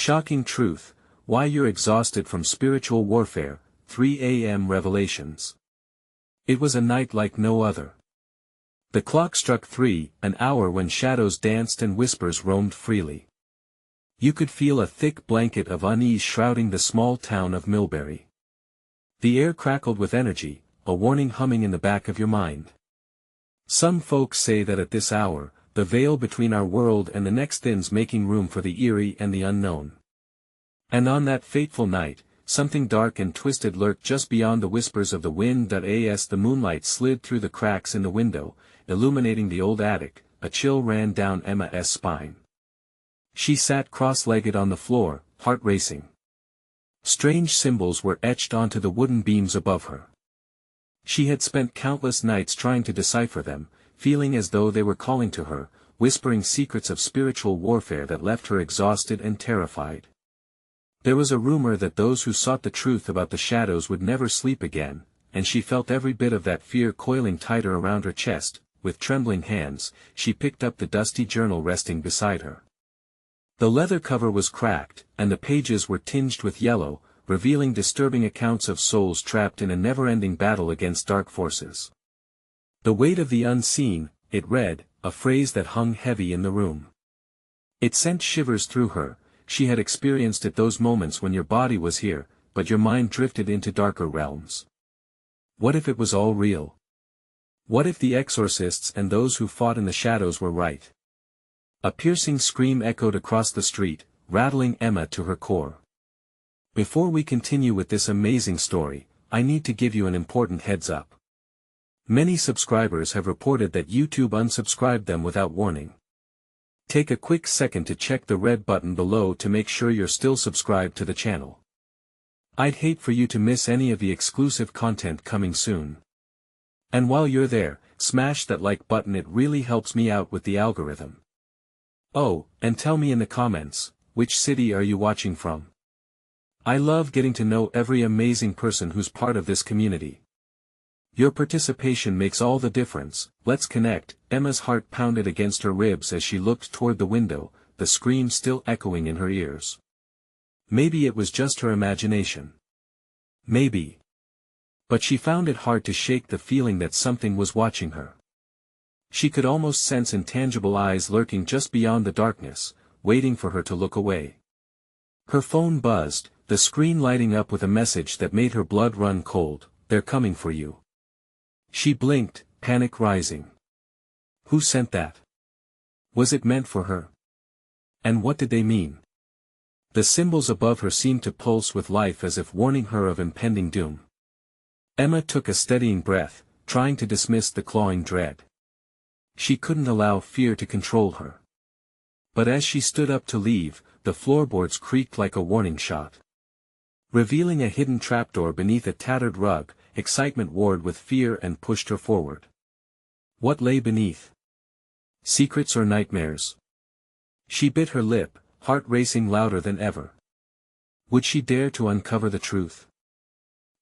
Shocking truth, why you're exhausted from spiritual warfare, 3 a.m. revelations. It was a night like no other. The clock struck 3, an hour when shadows danced and whispers roamed freely. You could feel a thick blanket of unease shrouding the small town of Millbury. The air crackled with energy, a warning humming in the back of your mind. Some folks say that at this hour, the veil between our world and the next thins making room for the eerie and the unknown. And on that fateful night, something dark and twisted lurked just beyond the whispers of the wind. As the moonlight slid through the cracks in the window, illuminating the old attic, a chill ran down Emma's spine. She sat cross-legged on the floor, heart racing. Strange symbols were etched onto the wooden beams above her. She had spent countless nights trying to decipher them, feeling as though they were calling to her, whispering secrets of spiritual warfare that left her exhausted and terrified. There was a rumor that those who sought the truth about the shadows would never sleep again, and she felt every bit of that fear coiling tighter around her chest. With trembling hands, she picked up the dusty journal resting beside her. The leather cover was cracked, and the pages were tinged with yellow, revealing disturbing accounts of souls trapped in a never-ending battle against dark forces. The weight of the unseen, it read, a phrase that hung heavy in the room. It sent shivers through her. She had experienced it, those moments when your body was here, but your mind drifted into darker realms. What if it was all real? What if the exorcists and those who fought in the shadows were right? A piercing scream echoed across the street, rattling Emma to her core. Before we continue with this amazing story, I need to give you an important heads up. Many subscribers have reported that YouTube unsubscribed them without warning. Take a quick second to check the red button below to make sure you're still subscribed to the channel. I'd hate for you to miss any of the exclusive content coming soon. And while you're there, smash that like button, it really helps me out with the algorithm. Oh, and tell me in the comments, which city are you watching from? I love getting to know every amazing person who's part of this community. Your participation makes all the difference. Let's connect. Emma's heart pounded against her ribs as she looked toward the window, the scream still echoing in her ears. Maybe it was just her imagination. Maybe. But she found it hard to shake the feeling that something was watching her. She could almost sense intangible eyes lurking just beyond the darkness, waiting for her to look away. Her phone buzzed, the screen lighting up with a message that made her blood run cold. They're coming for you. She blinked, panic rising. Who sent that? Was it meant for her? And what did they mean? The symbols above her seemed to pulse with life, as if warning her of impending doom. Emma took a steadying breath, trying to dismiss the clawing dread. She couldn't allow fear to control her. But as she stood up to leave, the floorboards creaked like a warning shot. Revealing a hidden trapdoor beneath a tattered rug, excitement warred with fear and pushed her forward. What lay beneath? Secrets or nightmares? She bit her lip, heart racing louder than ever. Would she dare to uncover the truth?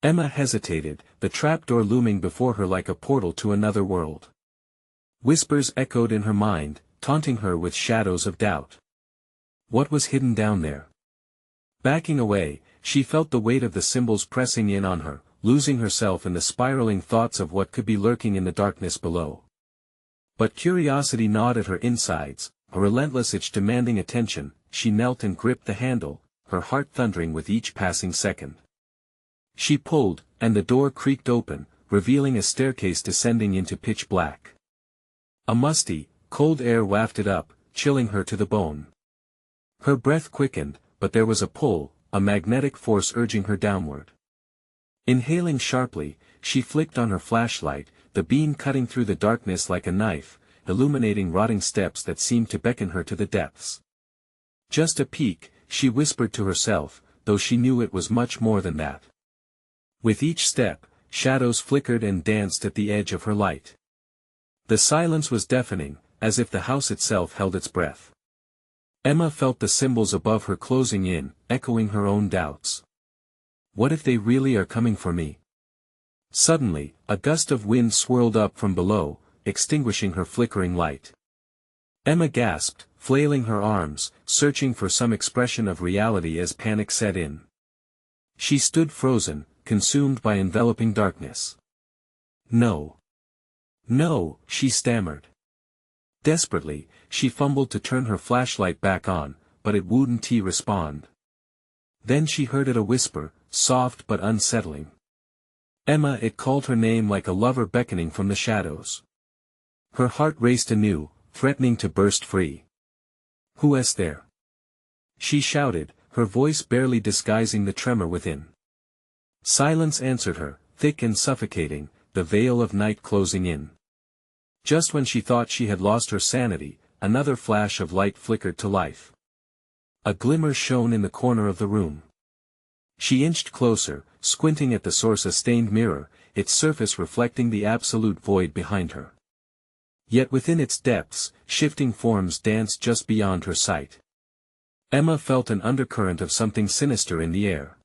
Emma hesitated, the trapdoor looming before her like a portal to another world. Whispers echoed in her mind, taunting her with shadows of doubt. What was hidden down there? Backing away, she felt the weight of the symbols pressing in on her, losing herself in the spiraling thoughts of what could be lurking in the darkness below. But curiosity gnawed at her insides, a relentless itch demanding attention. She knelt and gripped the handle, her heart thundering with each passing second. She pulled, and the door creaked open, revealing a staircase descending into pitch black. A musty, cold air wafted up, chilling her to the bone. Her breath quickened, but there was a pull, a magnetic force urging her downward. Inhaling sharply, she flicked on her flashlight, the beam cutting through the darkness like a knife, illuminating rotting steps that seemed to beckon her to the depths. Just a peek, she whispered to herself, though she knew it was much more than that. With each step, shadows flickered and danced at the edge of her light. The silence was deafening, as if the house itself held its breath. Emma felt the symbols above her closing in, echoing her own doubts. What if they really are coming for me? Suddenly, a gust of wind swirled up from below, extinguishing her flickering light. Emma gasped, flailing her arms, searching for some expression of reality as panic set in. She stood frozen, consumed by enveloping darkness. "No. No," she stammered. Desperately, she fumbled to turn her flashlight back on, but it wouldn't respond. Then she heard it, a whisper, soft but unsettling. "Emma," it called her name like a lover beckoning from the shadows. Her heart raced anew, threatening to burst free. "Who is there?" she shouted, her voice barely disguising the tremor within. Silence answered her, thick and suffocating, the veil of night closing in. Just when she thought she had lost her sanity, another flash of light flickered to life. A glimmer shone in the corner of the room. She inched closer, squinting at the source, a stained mirror, its surface reflecting the absolute void behind her. Yet within its depths, shifting forms danced just beyond her sight. Emma felt an undercurrent of something sinister in the air.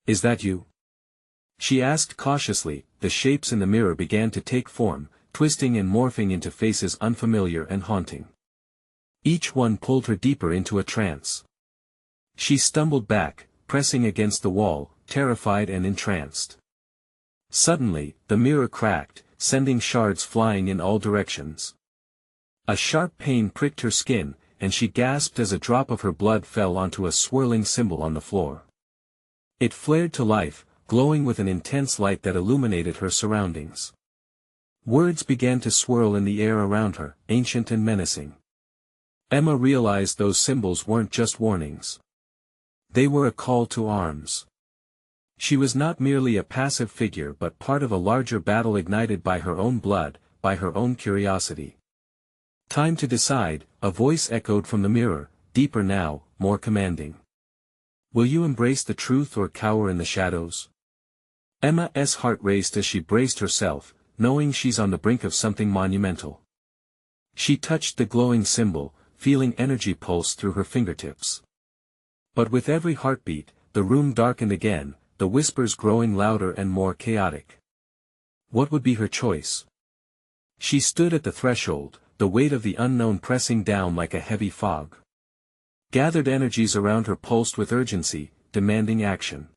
"Is that you?" she asked cautiously. The shapes in the mirror began to take form, twisting and morphing into faces unfamiliar and haunting. Each one pulled her deeper into a trance. She stumbled back, pressing against the wall, terrified and entranced. Suddenly, the mirror cracked, sending shards flying in all directions. A sharp pain pricked her skin, and she gasped as a drop of her blood fell onto a swirling symbol on the floor. It flared to life, glowing with an intense light that illuminated her surroundings. Words began to swirl in the air around her, ancient and menacing. Emma realized those symbols weren't just warnings. They were a call to arms. She was not merely a passive figure but part of a larger battle ignited by her own blood, by her own curiosity. "Time to decide," a voice echoed from the mirror, deeper now, more commanding. "Will you embrace the truth or cower in the shadows?" Emma's heart raced as she braced herself, knowing she's on the brink of something monumental. She touched the glowing symbol, feeling energy pulse through her fingertips. But with every heartbeat, the room darkened again, the whispers growing louder and more chaotic. What would be her choice? She stood at the threshold, the weight of the unknown pressing down like a heavy fog. Gathered energies around her pulsed with urgency, demanding action.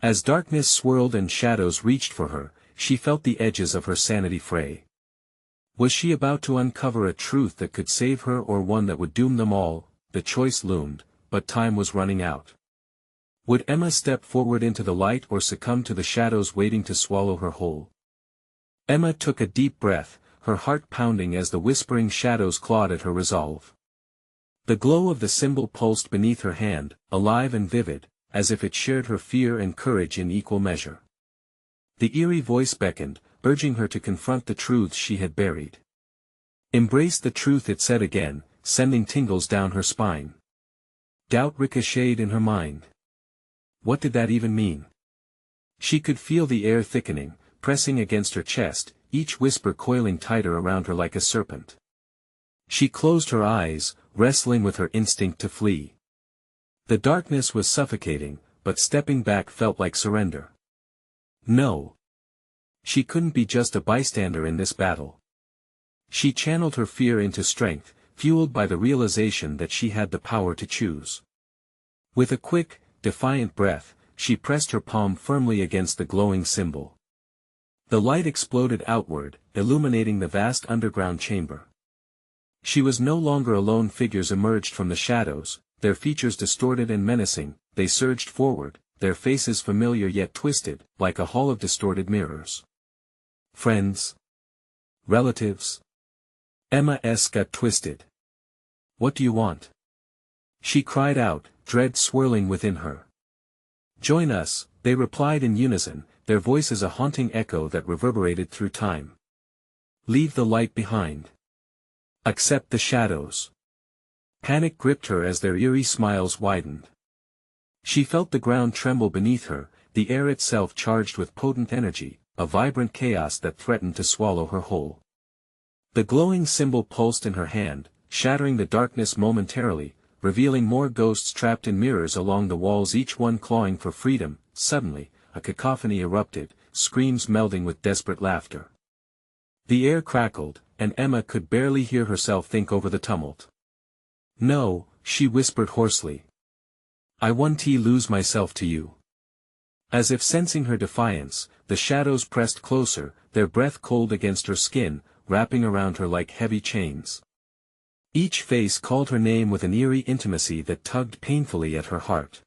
As darkness swirled and shadows reached for her, she felt the edges of her sanity fray. Was she about to uncover a truth that could save her or one that would doom them all? The choice loomed, but time was running out. Would Emma step forward into the light or succumb to the shadows waiting to swallow her whole? Emma took a deep breath, her heart pounding as the whispering shadows clawed at her resolve. The glow of the symbol pulsed beneath her hand, alive and vivid, as if it shared her fear and courage in equal measure. The eerie voice beckoned, urging her to confront the truths she had buried. "Embrace the truth," it said again, sending tingles down her spine. Doubt ricocheted in her mind. What did that even mean? She could feel the air thickening, pressing against her chest, each whisper coiling tighter around her like a serpent. She closed her eyes, wrestling with her instinct to flee. The darkness was suffocating, but stepping back felt like surrender. No. She couldn't be just a bystander in this battle. She channeled her fear into strength, fueled by the realization that she had the power to choose. With a quick, defiant breath, she pressed her palm firmly against the glowing symbol. The light exploded outward, illuminating the vast underground chamber. She was no longer alone. Figures emerged from the shadows, their features distorted and menacing. They surged forward, their faces familiar yet twisted, like a hall of distorted mirrors. Friends? Relatives? Emma's got twisted. "What do you want?" she cried out, dread swirling within her. "Join us," they replied in unison, their voices a haunting echo that reverberated through time. "Leave the light behind. Accept the shadows." Panic gripped her as their eerie smiles widened. She felt the ground tremble beneath her, the air itself charged with potent energy, a vibrant chaos that threatened to swallow her whole. The glowing symbol pulsed in her hand, shattering the darkness momentarily, revealing more ghosts trapped in mirrors along the walls, each one clawing for freedom. Suddenly, a cacophony erupted, screams melding with desperate laughter. The air crackled, and Emma could barely hear herself think over the tumult. No, she whispered hoarsely. I won't lose myself to you. As if sensing her defiance, the shadows pressed closer, their breath cold against her skin, wrapping around her like heavy chains. Each face called her name with an eerie intimacy that tugged painfully at her heart.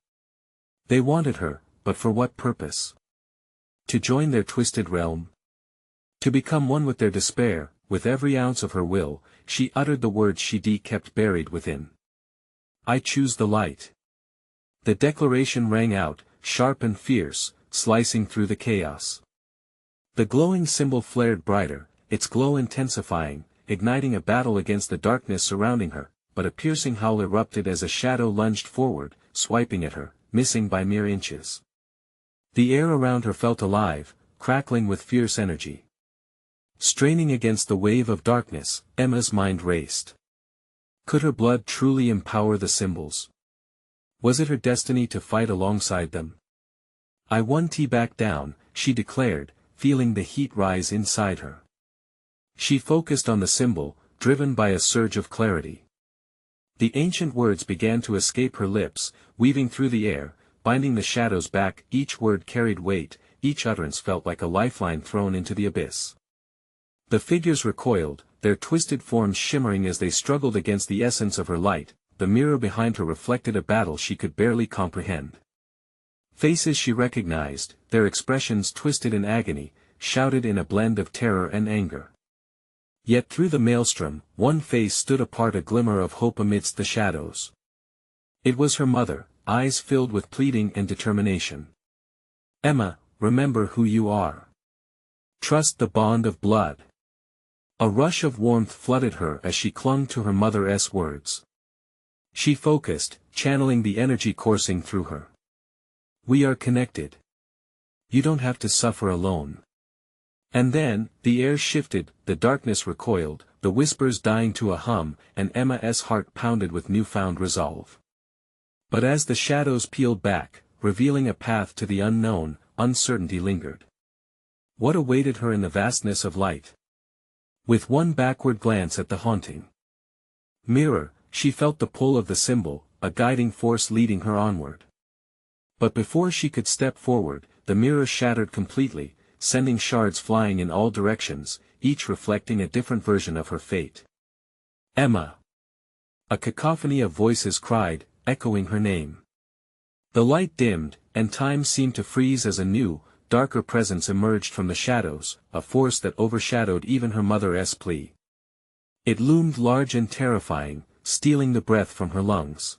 They wanted her, but for what purpose? To join their twisted realm? To become one with their despair. With every ounce of her will, she uttered the words she kept buried within. I choose the light. The declaration rang out, sharp and fierce, slicing through the chaos. The glowing symbol flared brighter, its glow intensifying, igniting a battle against the darkness surrounding her, but a piercing howl erupted as a shadow lunged forward, swiping at her, missing by mere inches. The air around her felt alive, crackling with fierce energy. Straining against the wave of darkness, Emma's mind raced. Could her blood truly empower the symbols? Was it her destiny to fight alongside them? I won't back down, she declared, feeling the heat rise inside her. She focused on the symbol, driven by a surge of clarity. The ancient words began to escape her lips, weaving through the air, binding the shadows back. Each word carried weight, each utterance felt like a lifeline thrown into the abyss. The figures recoiled, their twisted forms shimmering as they struggled against the essence of her light. The mirror behind her reflected a battle she could barely comprehend. Faces she recognized, their expressions twisted in agony, shouted in a blend of terror and anger. Yet through the maelstrom, one face stood apart, a glimmer of hope amidst the shadows. It was her mother, eyes filled with pleading and determination. Emma, remember who you are. Trust the bond of blood. A rush of warmth flooded her as she clung to her mother's words. She focused, channeling the energy coursing through her. We are connected. You don't have to suffer alone. And then, the air shifted, the darkness recoiled, the whispers dying to a hum, and Emma's heart pounded with newfound resolve. But as the shadows peeled back, revealing a path to the unknown, uncertainty lingered. What awaited her in the vastness of light? With one backward glance at the haunting mirror, she felt the pull of the symbol, a guiding force leading her onward. But before she could step forward, the mirror shattered completely, sending shards flying in all directions, each reflecting a different version of her fate. Emma! A cacophony of voices cried, echoing her name. The light dimmed, and time seemed to freeze as a new, darker presence emerged from the shadows, a force that overshadowed even her mother's plea. It loomed large and terrifying, stealing the breath from her lungs.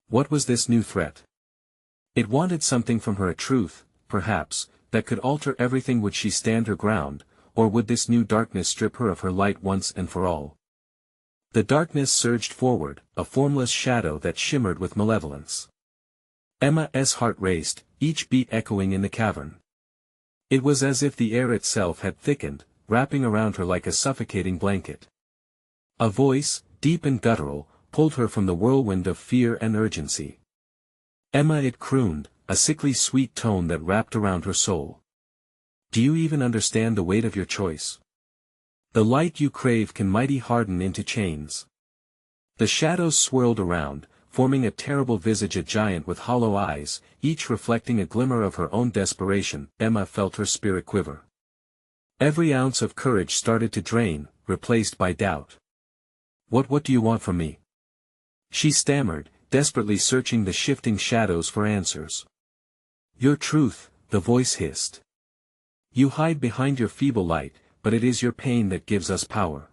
What was this new threat? It wanted something from her, a truth, perhaps, that could alter everything. Would she stand her ground, or would this new darkness strip her of her light once and for all? The darkness surged forward, a formless shadow that shimmered with malevolence. Emma's heart raced, each beat echoing in the cavern. It was as if the air itself had thickened, wrapping around her like a suffocating blanket. A voice, deep and guttural, pulled her from the whirlwind of fear and urgency. Emma, it crooned, a sickly sweet tone that wrapped around her soul. Do you even understand the weight of your choice? The light you crave can mighty harden into chains. The shadows swirled around, forming a terrible visage, a giant with hollow eyes, each reflecting a glimmer of her own desperation. Emma felt her spirit quiver. Every ounce of courage started to drain, replaced by doubt. What do you want from me? She stammered, desperately searching the shifting shadows for answers. Your truth, the voice hissed. You hide behind your feeble light, but it is your pain that gives us power.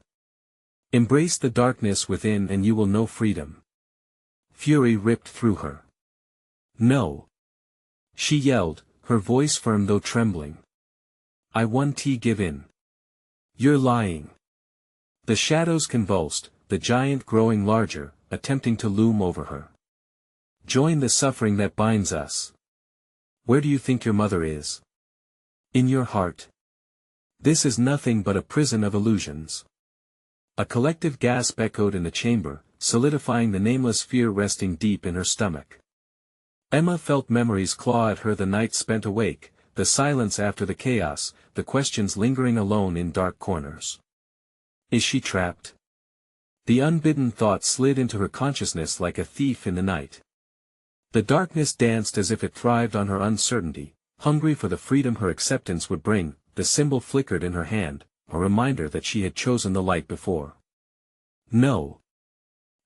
Embrace the darkness within and you will know freedom. Fury ripped through her. No. She yelled, her voice firm though trembling. I won't give in. You're lying. The shadows convulsed, the giant growing larger, attempting to loom over her. Join the suffering that binds us. Where do you think your mother is? In your heart. This is nothing but a prison of illusions. A collective gasp echoed in the chamber, solidifying the nameless fear resting deep in her stomach. Emma felt memories claw at her, the nights spent awake, the silence after the chaos, the questions lingering alone in dark corners. Is she trapped? The unbidden thought slid into her consciousness like a thief in the night. The darkness danced as if it thrived on her uncertainty, hungry for the freedom her acceptance would bring. The symbol flickered in her hand, a reminder that she had chosen the light before. No.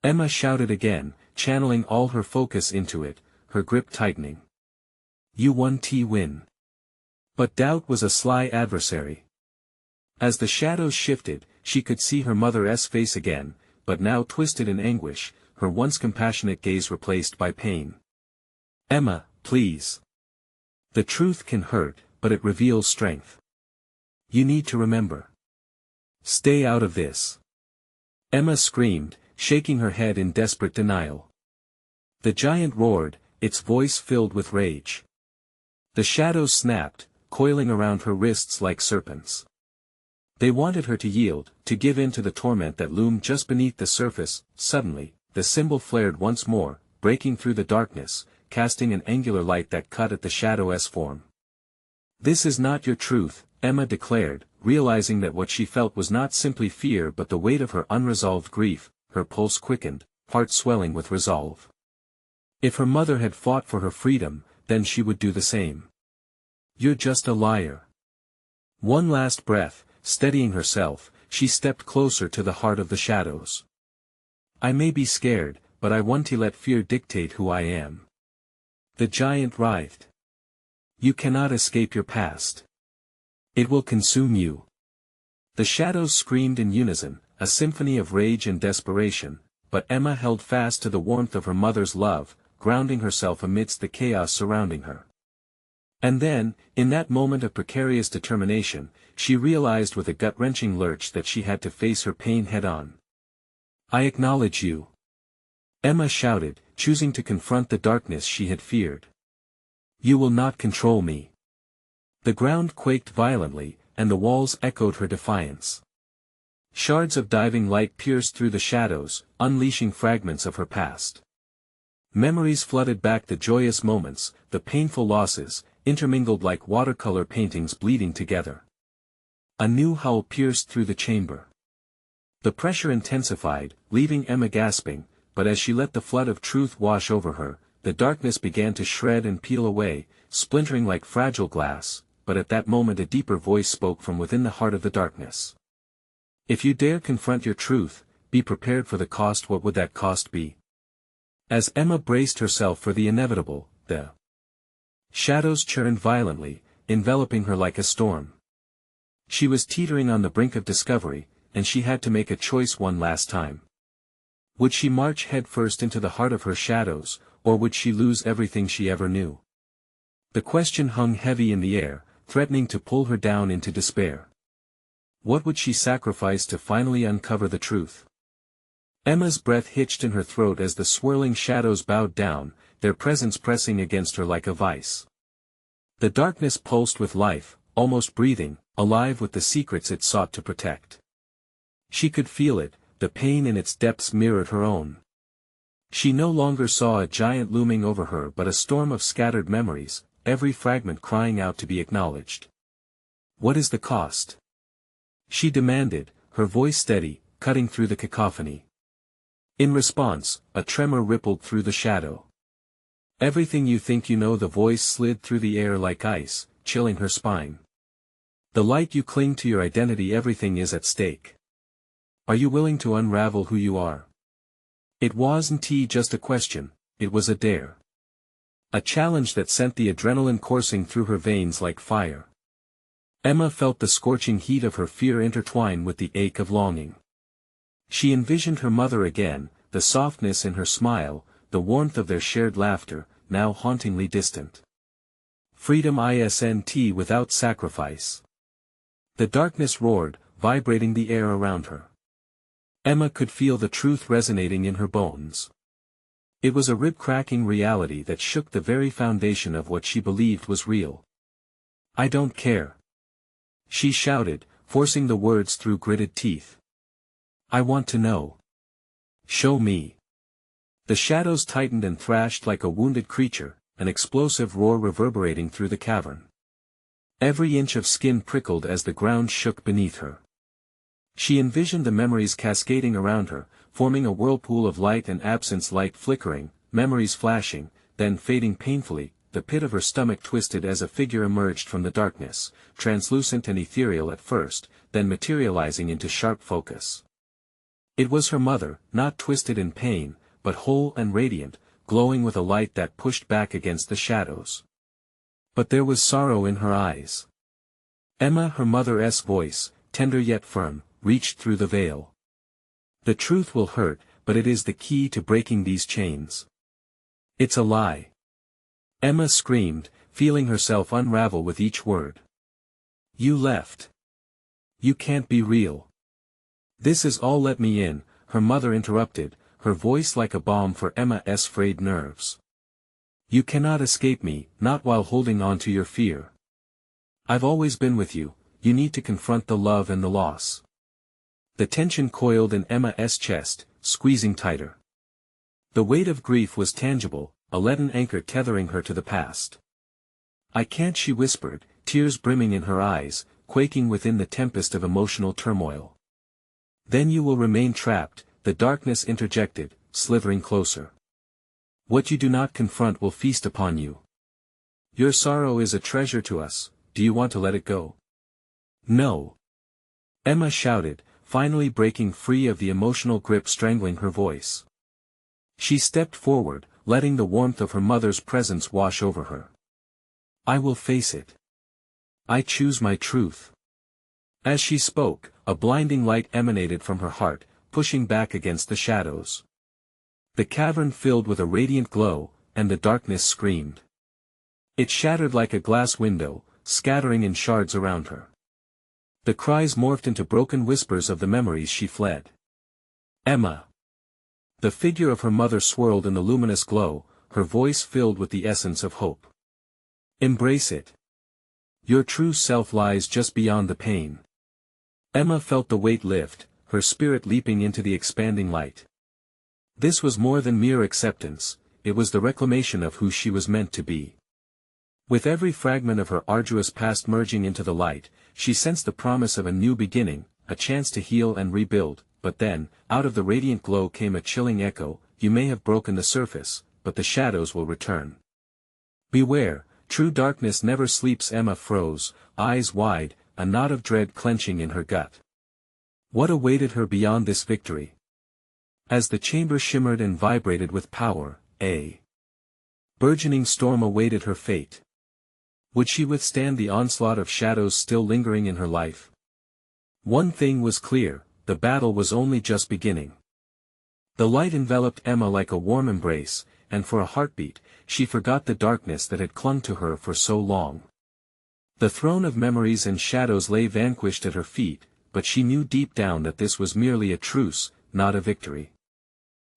Emma shouted again, channeling all her focus into it, her grip tightening. You win. But doubt was a sly adversary. As the shadows shifted, she could see her mother's face again, but now twisted in anguish, her once compassionate gaze replaced by pain. Emma, please. The truth can hurt, but it reveals strength. You need to remember. Stay out of this. Emma screamed, shaking her head in desperate denial. The giant roared, its voice filled with rage. The shadows snapped, coiling around her wrists like serpents. They wanted her to yield, to give in to the torment that loomed just beneath the surface. Suddenly, the symbol flared once more, breaking through the darkness, casting an angular light that cut at the shadow's form. This is not your truth, Emma declared, realizing that what she felt was not simply fear but the weight of her unresolved grief. Her pulse quickened, heart swelling with resolve. If her mother had fought for her freedom, then she would do the same. You're just a liar. One last breath, steadying herself, she stepped closer to the heart of the shadows. I may be scared, but I won't let fear dictate who I am. The giant writhed. You cannot escape your past. It will consume you. The shadows screamed in unison, a symphony of rage and desperation, but Emma held fast to the warmth of her mother's love, grounding herself amidst the chaos surrounding her. And then, in that moment of precarious determination, she realized with a gut-wrenching lurch that she had to face her pain head-on. I acknowledge you. Emma shouted, choosing to confront the darkness she had feared. You will not control me. The ground quaked violently, and the walls echoed her defiance. Shards of diving light pierced through the shadows, unleashing fragments of her past. Memories flooded back, the joyous moments, the painful losses, intermingled like watercolor paintings bleeding together. A new howl pierced through the chamber. The pressure intensified, leaving Emma gasping, but as she let the flood of truth wash over her, the darkness began to shred and peel away, splintering like fragile glass. But at that moment a deeper voice spoke from within the heart of the darkness. If you dare confront your truth, be prepared for the cost. What would that cost be? As Emma braced herself for the inevitable, the shadows churned violently, enveloping her like a storm. She was teetering on the brink of discovery, and she had to make a choice one last time. Would she march headfirst into the heart of her shadows, or would she lose everything she ever knew? The question hung heavy in the air, threatening to pull her down into despair. What would she sacrifice to finally uncover the truth? Emma's breath hitched in her throat as the swirling shadows bowed down, their presence pressing against her like a vice. The darkness pulsed with life, almost breathing, alive with the secrets it sought to protect. She could feel it, the pain in its depths mirrored her own. She no longer saw a giant looming over her but a storm of scattered memories, every fragment crying out to be acknowledged. What is the cost? She demanded, her voice steady, cutting through the cacophony. In response, a tremor rippled through the shadow. Everything you think you know. The voice slid through the air like ice, chilling her spine. The light you cling to, your identity, everything is at stake. Are you willing to unravel who you are? It wasn't just a question, it was a dare. A challenge that sent the adrenaline coursing through her veins like fire. Emma felt the scorching heat of her fear intertwine with the ache of longing. She envisioned her mother again, the softness in her smile, the warmth of their shared laughter, now hauntingly distant. Freedom isn't without sacrifice. The darkness roared, vibrating the air around her. Emma could feel the truth resonating in her bones. It was a rib-cracking reality that shook the very foundation of what she believed was real. I don't care. She shouted, forcing the words through gritted teeth. I want to know. Show me. The shadows tightened and thrashed like a wounded creature, an explosive roar reverberating through the cavern. Every inch of skin prickled as the ground shook beneath her. She envisioned the memories cascading around her, forming a whirlpool of light and absence, light flickering, memories flashing, then fading painfully. The pit of her stomach twisted as a figure emerged from the darkness, translucent and ethereal at first, then materializing into sharp focus. It was her mother, not twisted in pain, but whole and radiant, glowing with a light that pushed back against the shadows. But there was sorrow in her eyes. Emma, her mother's voice, tender yet firm, reached through the veil. The truth will hurt, but it is the key to breaking these chains. It's a lie. Emma screamed, feeling herself unravel with each word. You left. You can't be real. This is all. Let me in, her mother interrupted, her voice like a bomb for Emma's frayed nerves. You cannot escape me, not while holding on to your fear. I've always been with you, you need to confront the love and the loss. The tension coiled in Emma's chest, squeezing tighter. The weight of grief was tangible, a leaden anchor tethering her to the past. I can't, she whispered, tears brimming in her eyes, quaking within the tempest of emotional turmoil. Then you will remain trapped, the darkness interjected, slithering closer. What you do not confront will feast upon you. Your sorrow is a treasure to us, do you want to let it go? No. Emma shouted, finally breaking free of the emotional grip strangling her voice. She stepped forward, letting the warmth of her mother's presence wash over her. I will face it. I choose my truth. As she spoke, a blinding light emanated from her heart, pushing back against the shadows. The cavern filled with a radiant glow, and the darkness screamed. It shattered like a glass window, scattering in shards around her. The cries morphed into broken whispers of the memories she fled. Emma. The figure of her mother swirled in the luminous glow, her voice filled with the essence of hope. Embrace it. Your true self lies just beyond the pain. Emma felt the weight lift, her spirit leaping into the expanding light. This was more than mere acceptance, it was the reclamation of who she was meant to be. With every fragment of her arduous past merging into the light, she sensed the promise of a new beginning, a chance to heal and rebuild. But then, out of the radiant glow came a chilling echo, you may have broken the surface, but the shadows will return. Beware, true darkness never sleeps. Emma froze, eyes wide, a knot of dread clenching in her gut. What awaited her beyond this victory? As the chamber shimmered and vibrated with power, a burgeoning storm awaited her fate. Would she withstand the onslaught of shadows still lingering in her life? One thing was clear. The battle was only just beginning. The light enveloped Emma like a warm embrace, and for a heartbeat, she forgot the darkness that had clung to her for so long. The throne of memories and shadows lay vanquished at her feet, but she knew deep down that this was merely a truce, not a victory.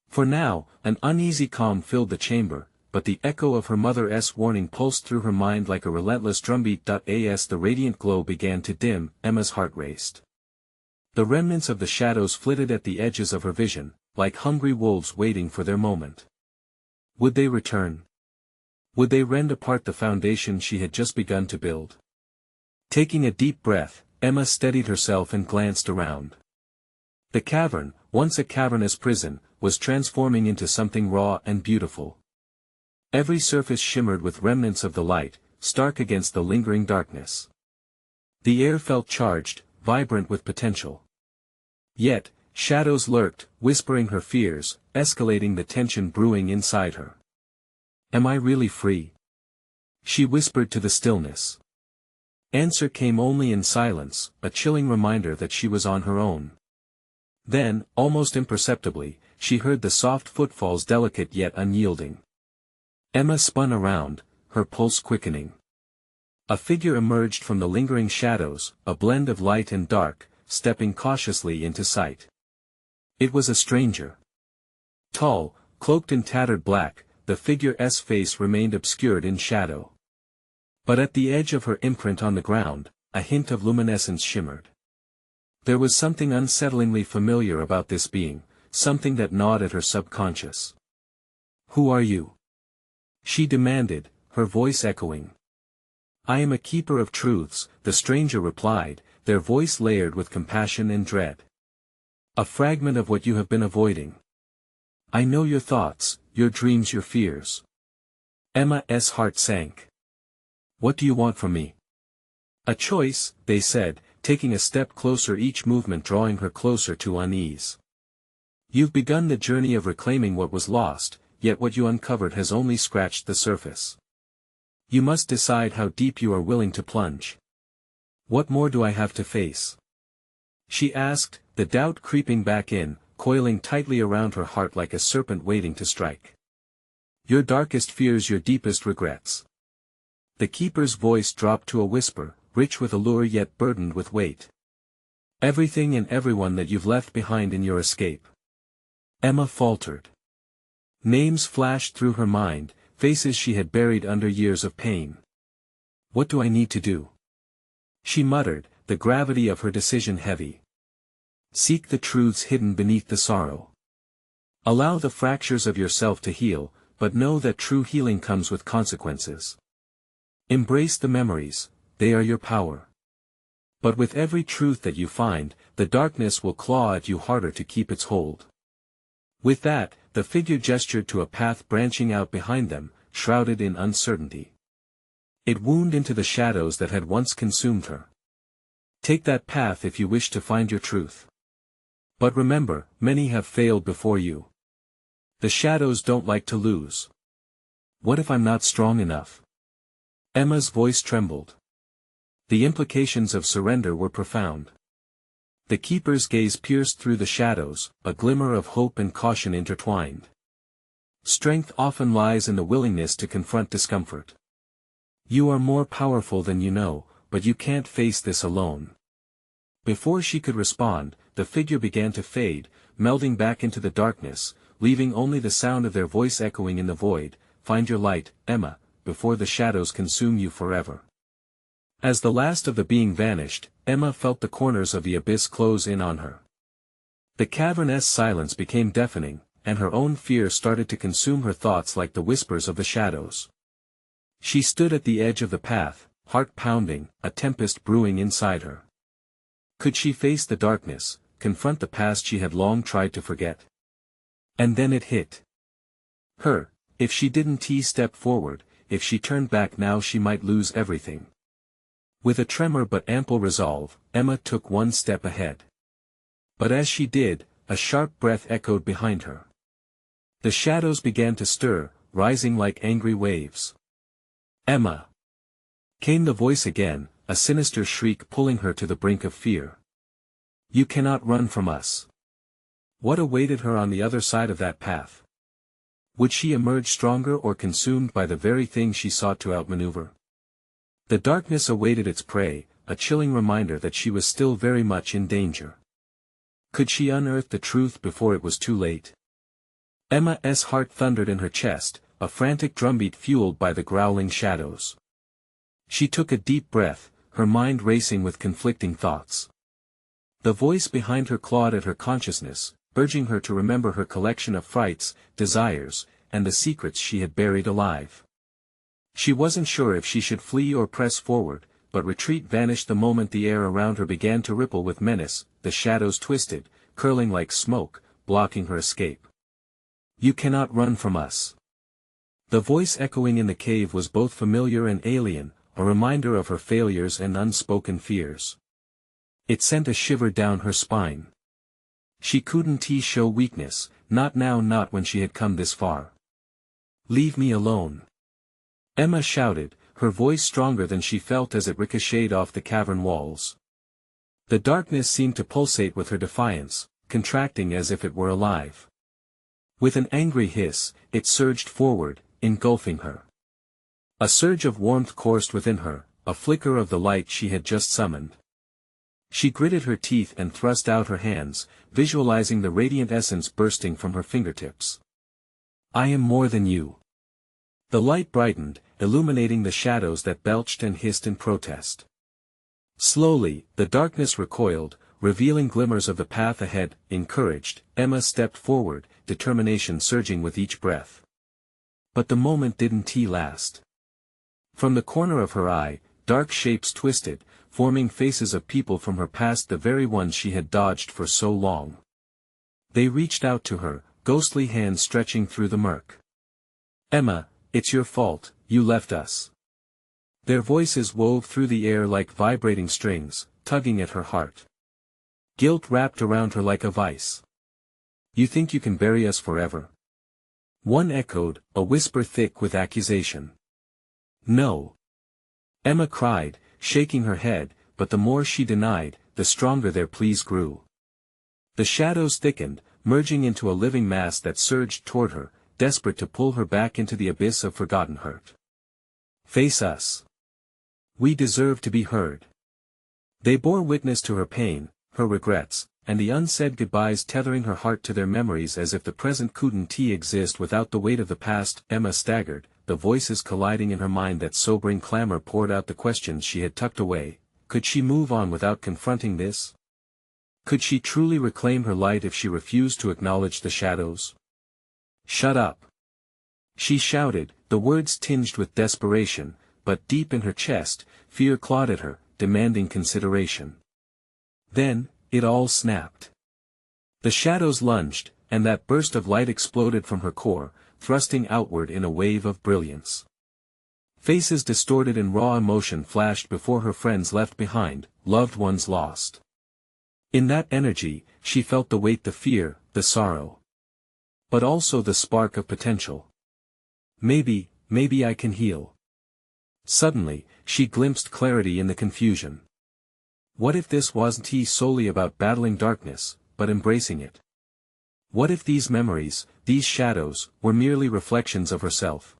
For now, an uneasy calm filled the chamber, but the echo of her mother's warning pulsed through her mind like a relentless drumbeat. As the radiant glow began to dim, Emma's heart raced. The remnants of the shadows flitted at the edges of her vision, like hungry wolves waiting for their moment. Would they return? Would they rend apart the foundation she had just begun to build? Taking a deep breath, Emma steadied herself and glanced around. The cavern, once a cavernous prison, was transforming into something raw and beautiful. Every surface shimmered with remnants of the light, stark against the lingering darkness. The air felt charged, vibrant with potential. Yet, shadows lurked, whispering her fears, escalating the tension brewing inside her. Am I really free? She whispered to the stillness. Answer came only in silence, a chilling reminder that she was on her own. Then, almost imperceptibly, she heard the soft footfalls, delicate yet unyielding. Emma spun around, her pulse quickening. A figure emerged from the lingering shadows, a blend of light and dark, stepping cautiously into sight. It was a stranger. Tall, cloaked in tattered black, the figure's face remained obscured in shadow. But at the edge of her imprint on the ground, a hint of luminescence shimmered. There was something unsettlingly familiar about this being, something that gnawed at her subconscious. Who are you? She demanded, her voice echoing. I am a keeper of truths, the stranger replied, their voice layered with compassion and dread. A fragment of what you have been avoiding. I know your thoughts, your dreams, your fears. Emma's heart sank. What do you want from me? A choice, they said, taking a step closer, each movement drawing her closer to unease. You've begun the journey of reclaiming what was lost, yet what you uncovered has only scratched the surface. You must decide how deep you are willing to plunge. What more do I have to face? She asked, the doubt creeping back in, coiling tightly around her heart like a serpent waiting to strike. Your darkest fears, your deepest regrets. The keeper's voice dropped to a whisper, rich with allure yet burdened with weight. Everything and everyone that you've left behind in your escape. Emma faltered. Names flashed through her mind, faces she had buried under years of pain. What do I need to do? She muttered, the gravity of her decision heavy. Seek the truths hidden beneath the sorrow. Allow the fractures of yourself to heal, but know that true healing comes with consequences. Embrace the memories, they are your power. But with every truth that you find, the darkness will claw at you harder to keep its hold. With that, the figure gestured to a path branching out behind them, shrouded in uncertainty. It wound into the shadows that had once consumed her. Take that path if you wish to find your truth. But remember, many have failed before you. The shadows don't like to lose. What if I'm not strong enough? Emma's voice trembled. The implications of surrender were profound. The keeper's gaze pierced through the shadows, a glimmer of hope and caution intertwined. Strength often lies in the willingness to confront discomfort. You are more powerful than you know, but you can't face this alone. Before she could respond, the figure began to fade, melding back into the darkness, leaving only the sound of their voice echoing in the void. Find your light, Emma, before the shadows consume you forever. As the last of the being vanished, Emma felt the corners of the abyss close in on her. The cavernous silence became deafening, and her own fear started to consume her thoughts like the whispers of the shadows. She stood at the edge of the path, heart pounding, a tempest brewing inside her. Could she face the darkness, confront the past she had long tried to forget? And then it hit her. If she didn't step forward, if she turned back now, she might lose everything. With a tremor but ample resolve, Emma took one step ahead. But as she did, a sharp breath echoed behind her. The shadows began to stir, rising like angry waves. Emma! Came the voice again, a sinister shriek pulling her to the brink of fear. You cannot run from us. What awaited her on the other side of that path? Would she emerge stronger or consumed by the very thing she sought to outmaneuver? The darkness awaited its prey, a chilling reminder that she was still very much in danger. Could she unearth the truth before it was too late? Emma's heart thundered in her chest, a frantic drumbeat fueled by the growling shadows. She took a deep breath, her mind racing with conflicting thoughts. The voice behind her clawed at her consciousness, urging her to remember her collection of frights, desires, and the secrets she had buried alive. She wasn't sure if she should flee or press forward, but retreat vanished the moment the air around her began to ripple with menace. The shadows twisted, curling like smoke, blocking her escape. You cannot run from us. The voice echoing in the cave was both familiar and alien, a reminder of her failures and unspoken fears. It sent a shiver down her spine. She couldn't show weakness, not now, not when she had come this far. Leave me alone. Emma shouted, her voice stronger than she felt as it ricocheted off the cavern walls. The darkness seemed to pulsate with her defiance, contracting as if it were alive. With an angry hiss, it surged forward, engulfing her. A surge of warmth coursed within her, a flicker of the light she had just summoned. She gritted her teeth and thrust out her hands, visualizing the radiant essence bursting from her fingertips. I am more than you. The light brightened, illuminating the shadows that belched and hissed in protest. Slowly, the darkness recoiled, revealing glimmers of the path ahead. Encouraged, Emma stepped forward, determination surging with each breath. But the moment didn't last. From the corner of her eye, dark shapes twisted, forming faces of people from her past, the very ones she had dodged for so long. They reached out to her, ghostly hands stretching through the murk. "Emma, it's your fault, you left us." Their voices wove through the air like vibrating strings, tugging at her heart. Guilt wrapped around her like a vice. "You think you can bury us forever?" One echoed, a whisper thick with accusation. "No." Emma cried, shaking her head, but the more she denied, the stronger their pleas grew. The shadows thickened, merging into a living mass that surged toward her, desperate to pull her back into the abyss of forgotten hurt. "Face us. We deserve to be heard." They bore witness to her pain, her regrets, and the unsaid goodbyes, tethering her heart to their memories as if the present couldn't exist without the weight of the past. Emma staggered, the voices colliding in her mind. That sobering clamor poured out the questions she had tucked away. Could she move on without confronting this? Could she truly reclaim her light if she refused to acknowledge the shadows? "Shut up!" she shouted, the words tinged with desperation, but deep in her chest, fear clawed at her, demanding consideration. Then, it all snapped. The shadows lunged, and that burst of light exploded from her core, thrusting outward in a wave of brilliance. Faces distorted in raw emotion flashed before her, friends left behind, loved ones lost. In that energy, she felt the weight, the fear, the sorrow. But also the spark of potential. Maybe I can heal. Suddenly, she glimpsed clarity in the confusion. What if this wasn't solely about battling darkness, but embracing it? What if these memories, these shadows, were merely reflections of herself?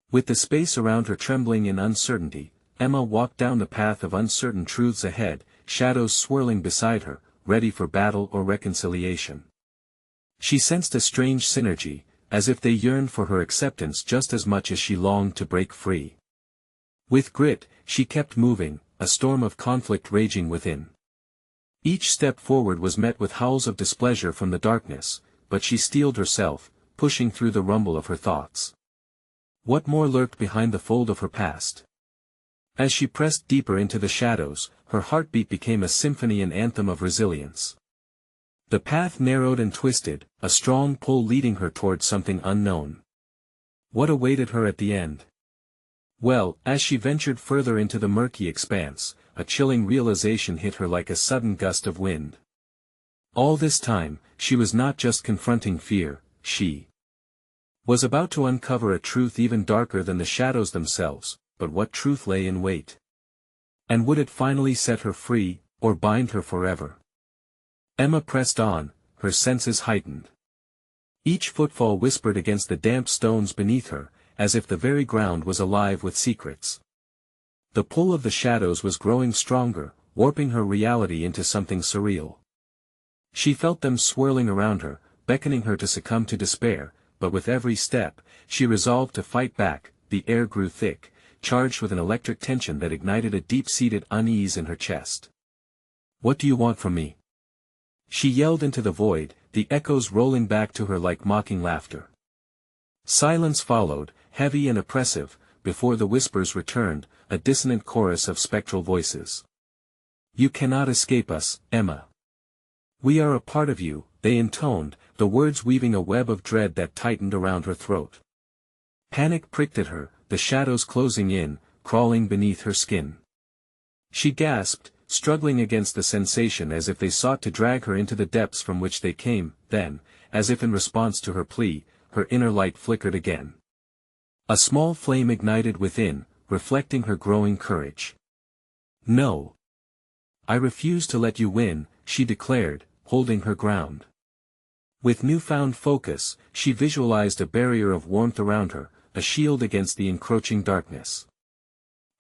With the space around her trembling in uncertainty, Emma walked down the path of uncertain truths ahead, shadows swirling beside her, ready for battle or reconciliation. She sensed a strange synergy, as if they yearned for her acceptance just as much as she longed to break free. With grit, she kept moving, a storm of conflict raging within. Each step forward was met with howls of displeasure from the darkness, but she steeled herself, pushing through the rumble of her thoughts. What more lurked behind the fold of her past? As she pressed deeper into the shadows, her heartbeat became a symphony, an anthem of resilience. The path narrowed and twisted, a strong pull leading her towards something unknown. What awaited her at the end? Well, as she ventured further into the murky expanse, a chilling realization hit her like a sudden gust of wind. All this time, she was not just confronting fear, she was about to uncover a truth even darker than the shadows themselves. But what truth lay in wait? And would it finally set her free, or bind her forever? Emma pressed on, her senses heightened. Each footfall whispered against the damp stones beneath her, as if the very ground was alive with secrets. The pull of the shadows was growing stronger, warping her reality into something surreal. She felt them swirling around her, beckoning her to succumb to despair, but with every step, she resolved to fight back. The air grew thick, charged with an electric tension that ignited a deep-seated unease in her chest. "What do you want from me?" she yelled into the void, the echoes rolling back to her like mocking laughter. Silence followed, heavy and oppressive, before the whispers returned, a dissonant chorus of spectral voices. "You cannot escape us, Emma. We are a part of you," they intoned, the words weaving a web of dread that tightened around her throat. Panic pricked at her, the shadows closing in, crawling beneath her skin. She gasped, struggling against the sensation as if they sought to drag her into the depths from which they came. Then, as if in response to her plea, her inner light flickered again. A small flame ignited within, reflecting her growing courage. "No. I refuse to let you win," she declared, holding her ground. With newfound focus, she visualized a barrier of warmth around her, a shield against the encroaching darkness.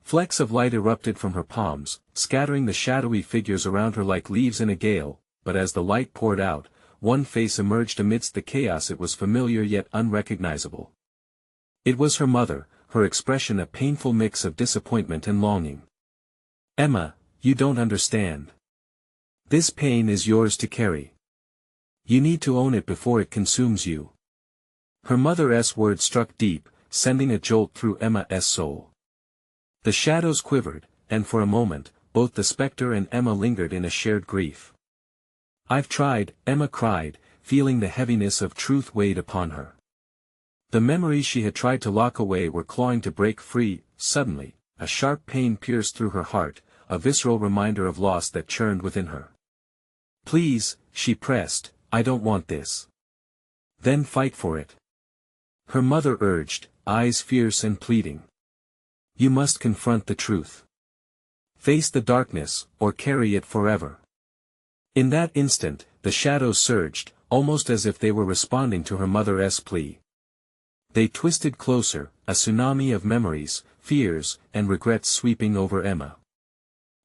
Flecks of light erupted from her palms, scattering the shadowy figures around her like leaves in a gale, but as the light poured out, one face emerged amidst the chaos. It was familiar yet unrecognizable. It was her mother, her expression a painful mix of disappointment and longing. "Emma, you don't understand. This pain is yours to carry. You need to own it before it consumes you." Her mother's words struck deep, sending a jolt through Emma's soul. The shadows quivered, and for a moment, both the spectre and Emma lingered in a shared grief. "I've tried," Emma cried, feeling the heaviness of truth weighed upon her. The memories she had tried to lock away were clawing to break free. Suddenly, a sharp pain pierced through her heart, a visceral reminder of loss that churned within her. "Please," she pressed, "I don't want this." "Then fight for it," her mother urged, eyes fierce and pleading. "You must confront the truth. Face the darkness, or carry it forever." In that instant, the shadows surged, almost as if they were responding to her mother's plea. They twisted closer, a tsunami of memories, fears, and regrets sweeping over Emma.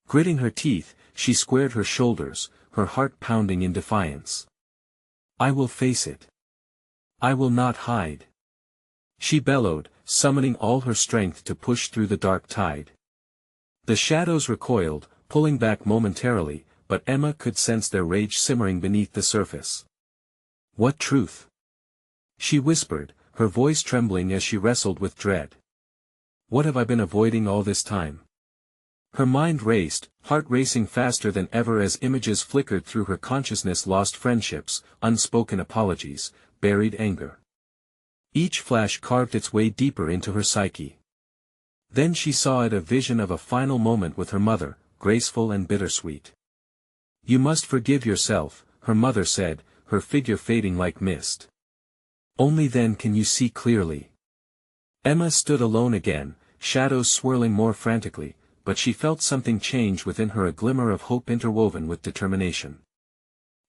Gritting her teeth, she squared her shoulders, her heart pounding in defiance. "I will face it. I will not hide," she bellowed, summoning all her strength to push through the dark tide. The shadows recoiled, pulling back momentarily, but Emma could sense their rage simmering beneath the surface. "What truth?" she whispered, her voice trembling as she wrestled with dread. "What have I been avoiding all this time?" Her mind raced, heart racing faster than ever as images flickered through her consciousness: lost friendships, unspoken apologies, buried anger. Each flash carved its way deeper into her psyche. Then she saw it, a vision of a final moment with her mother, graceful and bittersweet. "You must forgive yourself," her mother said, her figure fading like mist. "Only then can you see clearly." Emma stood alone again, shadows swirling more frantically, but she felt something change within her, a glimmer of hope interwoven with determination.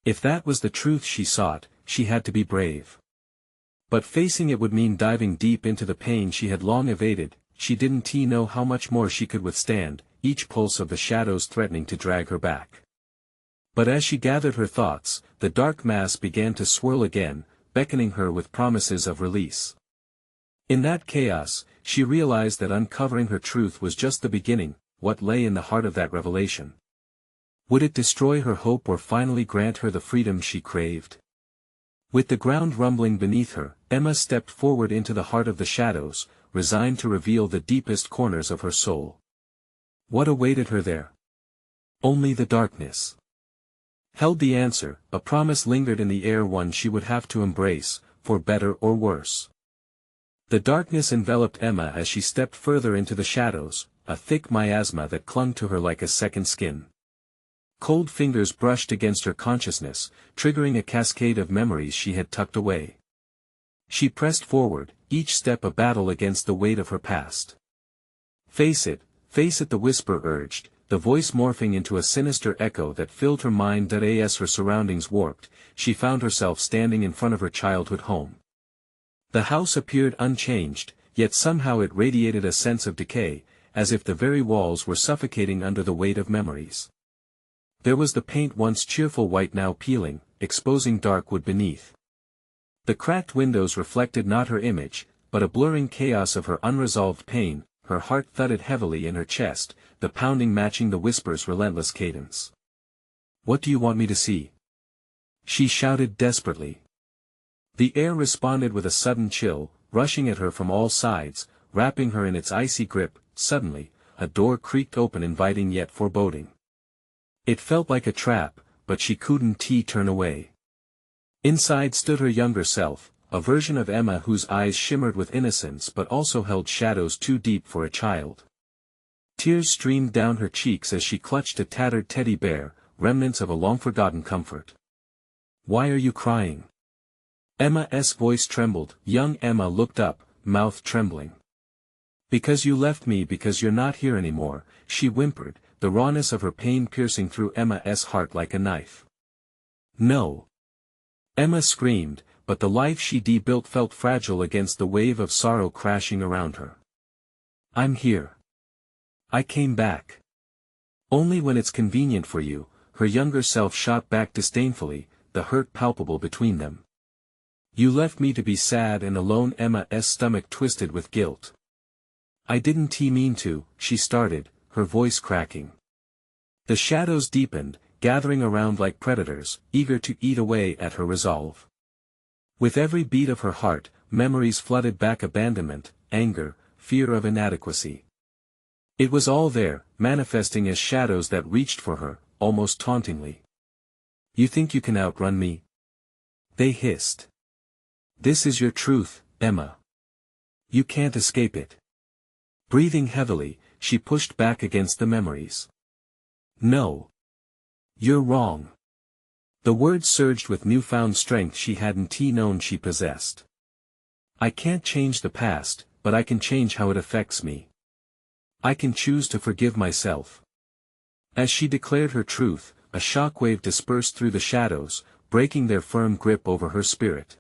If that was the truth she sought, she had to be brave. But facing it would mean diving deep into the pain she had long evaded. She didn't know how much more she could withstand, each pulse of the shadows threatening to drag her back. But as she gathered her thoughts, the dark mass began to swirl again, beckoning her with promises of release. In that chaos, she realized that uncovering her truth was just the beginning. What lay in the heart of that revelation? Would it destroy her hope or finally grant her the freedom she craved? With the ground rumbling beneath her, Emma stepped forward into the heart of the shadows, resigned to reveal the deepest corners of her soul. What awaited her there? Only the darkness held the answer. A promise lingered in the air, one she would have to embrace, for better or worse. The darkness enveloped Emma as she stepped further into the shadows, a thick miasma that clung to her like a second skin. Cold fingers brushed against her consciousness, triggering a cascade of memories she had tucked away. She pressed forward, each step a battle against the weight of her past. Face it, the whisper urged, the voice morphing into a sinister echo that filled her mind. As her surroundings warped, she found herself standing in front of her childhood home. The house appeared unchanged, yet somehow it radiated a sense of decay, as if the very walls were suffocating under the weight of memories. There was the paint, once cheerful white, now peeling, exposing dark wood beneath. The cracked windows reflected not her image, but a blurring chaos of her unresolved pain. Her heart thudded heavily in her chest, the pounding matching the whisper's relentless cadence. "What do you want me to see?" she shouted desperately. The air responded with a sudden chill, rushing at her from all sides, wrapping her in its icy grip. Suddenly, a door creaked open, inviting yet foreboding. It felt like a trap, but she couldn't turn away. Inside stood her younger self, a version of Emma whose eyes shimmered with innocence but also held shadows too deep for a child. Tears streamed down her cheeks as she clutched a tattered teddy bear, remnants of a long-forgotten comfort. "Why are you crying?" Emma's voice trembled. Young Emma looked up, mouth trembling. "Because you left me, because you're not here anymore," she whimpered, the rawness of her pain piercing through Emma's heart like a knife. "No!" Emma screamed, but the life she built felt fragile against the wave of sorrow crashing around her. "I'm here. I came back." "Only when it's convenient for you," her younger self shot back disdainfully, the hurt palpable between them. "You left me to be sad and alone." Emma's stomach twisted with guilt. "I didn't mean to," she started, her voice cracking. The shadows deepened, gathering around like predators, eager to eat away at her resolve. With every beat of her heart, memories flooded back: abandonment, anger, fear of inadequacy. It was all there, manifesting as shadows that reached for her, almost tauntingly. "You think you can outrun me? They hissed. This is your truth, Emma. You can't escape it. Breathing heavily, she pushed back against the memories. No. You're wrong. The words surged with newfound strength she hadn't known she possessed. I can't change the past, but I can change how it affects me. I can choose to forgive myself. As she declared her truth, a shockwave dispersed through the shadows, breaking their firm grip over her spirit.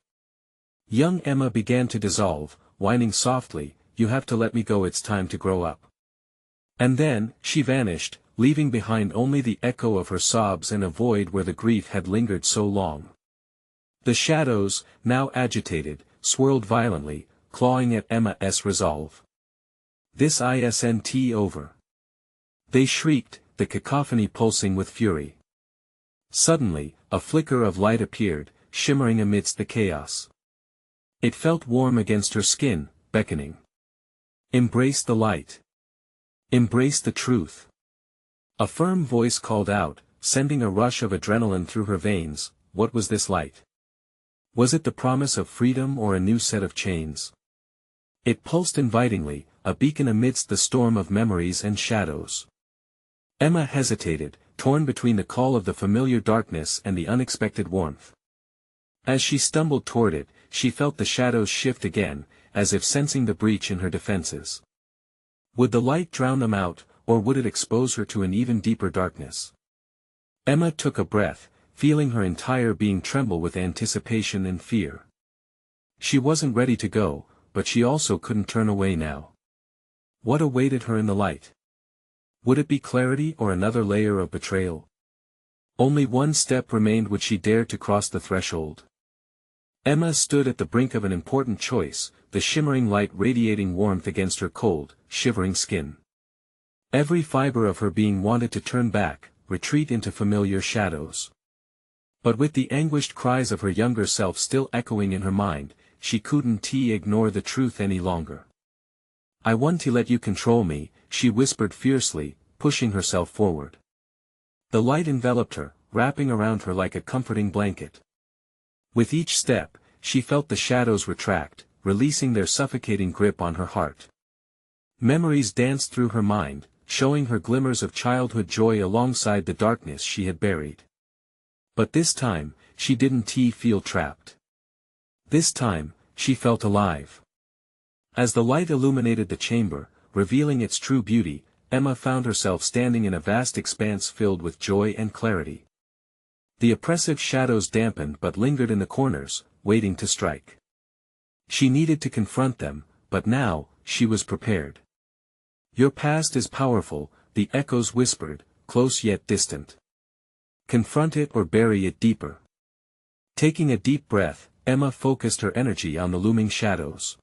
Young Emma began to dissolve, whining softly, "You have to let me go, it's time to grow up." And then, she vanished, leaving behind only the echo of her sobs and a void where the grief had lingered so long. The shadows, now agitated, swirled violently, clawing at Emma's resolve. This isn't over. They shrieked, the cacophony pulsing with fury. Suddenly, a flicker of light appeared, shimmering amidst the chaos. It felt warm against her skin, beckoning. Embrace the light. Embrace the truth. A firm voice called out, sending a rush of adrenaline through her veins. What was this light? Was it the promise of freedom or a new set of chains? It pulsed invitingly, a beacon amidst the storm of memories and shadows. Emma hesitated, torn between the call of the familiar darkness and the unexpected warmth. As she stumbled toward it, she felt the shadows shift again, as if sensing the breach in her defenses. Would the light drown them out, or would it expose her to an even deeper darkness? Emma took a breath, feeling her entire being tremble with anticipation and fear. She wasn't ready to go, but she also couldn't turn away now. What awaited her in the light? Would it be clarity or another layer of betrayal? Only one step remained. Would she dare to cross the threshold? Emma stood at the brink of an important choice, the shimmering light radiating warmth against her cold, shivering skin. Every fiber of her being wanted to turn back, retreat into familiar shadows. But with the anguished cries of her younger self still echoing in her mind, she couldn't ignore the truth any longer. I want to let you control me, she whispered fiercely, pushing herself forward. The light enveloped her, wrapping around her like a comforting blanket. With each step, she felt the shadows retract, releasing their suffocating grip on her heart. Memories danced through her mind, showing her glimmers of childhood joy alongside the darkness she had buried. But this time, she didn't feel trapped. This time, she felt alive. As the light illuminated the chamber, revealing its true beauty, Emma found herself standing in a vast expanse filled with joy and clarity. The oppressive shadows dampened but lingered in the corners, waiting to strike. She needed to confront them, but now, she was prepared. Your past is powerful, the echoes whispered, close yet distant. Confront it or bury it deeper. Taking a deep breath, Emma focused her energy on the looming shadows.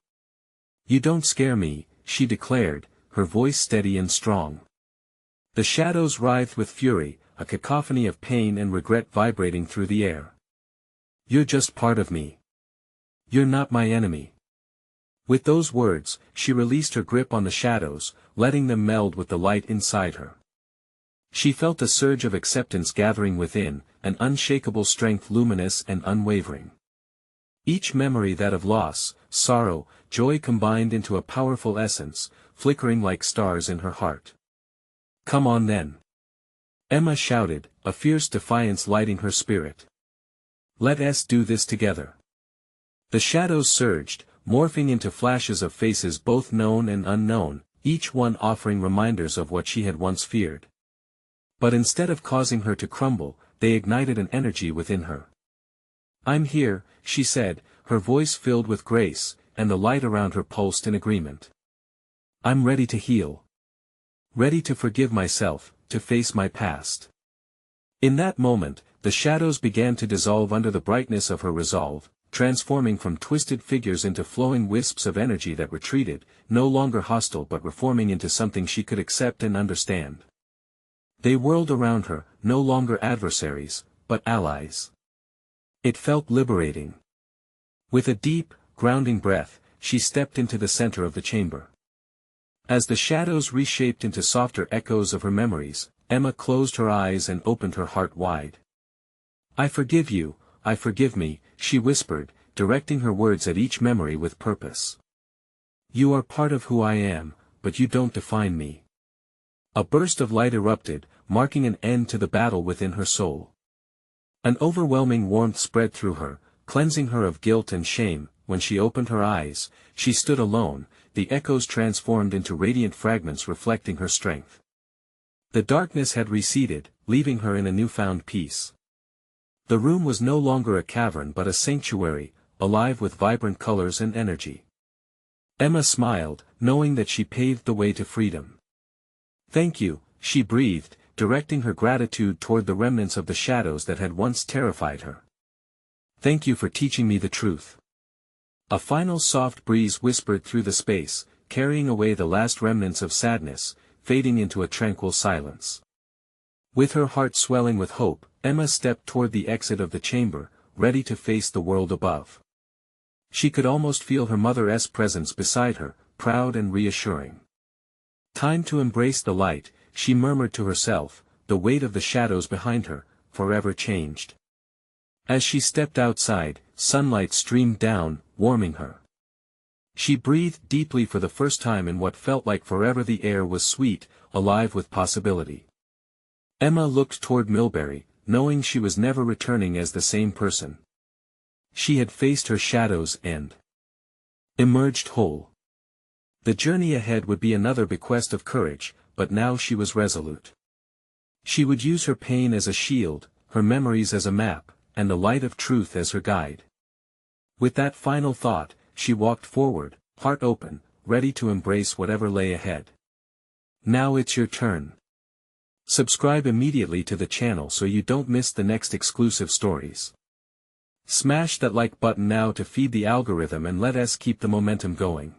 You don't scare me, she declared, her voice steady and strong. The shadows writhed with fury, a cacophony of pain and regret vibrating through the air. You're just part of me. You're not my enemy. With those words, she released her grip on the shadows, letting them meld with the light inside her. She felt a surge of acceptance gathering within, an unshakable strength luminous and unwavering. Each memory that of loss, sorrow, joy combined into a powerful essence, flickering like stars in her heart. Come on then. Emma shouted, a fierce defiance lighting her spirit. Let us do this together. The shadows surged, morphing into flashes of faces both known and unknown, each one offering reminders of what she had once feared. But instead of causing her to crumble, they ignited an energy within her. I'm here, she said, her voice filled with grace, and the light around her pulsed in agreement. I'm ready to heal. Ready to forgive myself, to face my past. In that moment, the shadows began to dissolve under the brightness of her resolve, transforming from twisted figures into flowing wisps of energy that retreated, no longer hostile but reforming into something she could accept and understand. They whirled around her, no longer adversaries, but allies. It felt liberating. With a deep, grounding breath, she stepped into the center of the chamber. As the shadows reshaped into softer echoes of her memories, Emma closed her eyes and opened her heart wide. I forgive you, I forgive me, she whispered, directing her words at each memory with purpose. You are part of who I am, but you don't define me. A burst of light erupted, marking an end to the battle within her soul. An overwhelming warmth spread through her, cleansing her of guilt and shame. When she opened her eyes, she stood alone, the echoes transformed into radiant fragments reflecting her strength. The darkness had receded, leaving her in a newfound peace. The room was no longer a cavern but a sanctuary, alive with vibrant colors and energy. Emma smiled, knowing that she paved the way to freedom. Thank you, she breathed, directing her gratitude toward the remnants of the shadows that had once terrified her. Thank you for teaching me the truth. A final soft breeze whispered through the space, carrying away the last remnants of sadness, fading into a tranquil silence. With her heart swelling with hope, Emma stepped toward the exit of the chamber, ready to face the world above. She could almost feel her mother's presence beside her, proud and reassuring. Time to embrace the light, she murmured to herself, the weight of the shadows behind her, forever changed. As she stepped outside, sunlight streamed down, warming her. She breathed deeply for the first time in what felt like forever. The air was sweet, alive with possibility. Emma looked toward Millbury, knowing she was never returning as the same person. She had faced her shadows and emerged whole. The journey ahead would be another bequest of courage, but now she was resolute. She would use her pain as a shield, her memories as a map, and the light of truth as her guide. With that final thought, she walked forward, heart open, ready to embrace whatever lay ahead. Now it's your turn. Subscribe immediately to the channel so you don't miss the next exclusive stories. Smash that like button now to feed the algorithm and let us keep the momentum going.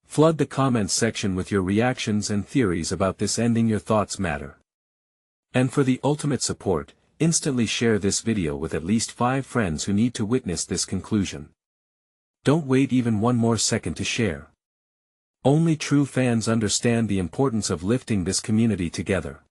Flood the comments section with your reactions and theories about this ending. Your thoughts matter. And for the ultimate support, instantly share this video with at least 5 friends who need to witness this conclusion. Don't wait even one more second to share. Only true fans understand the importance of lifting this community together.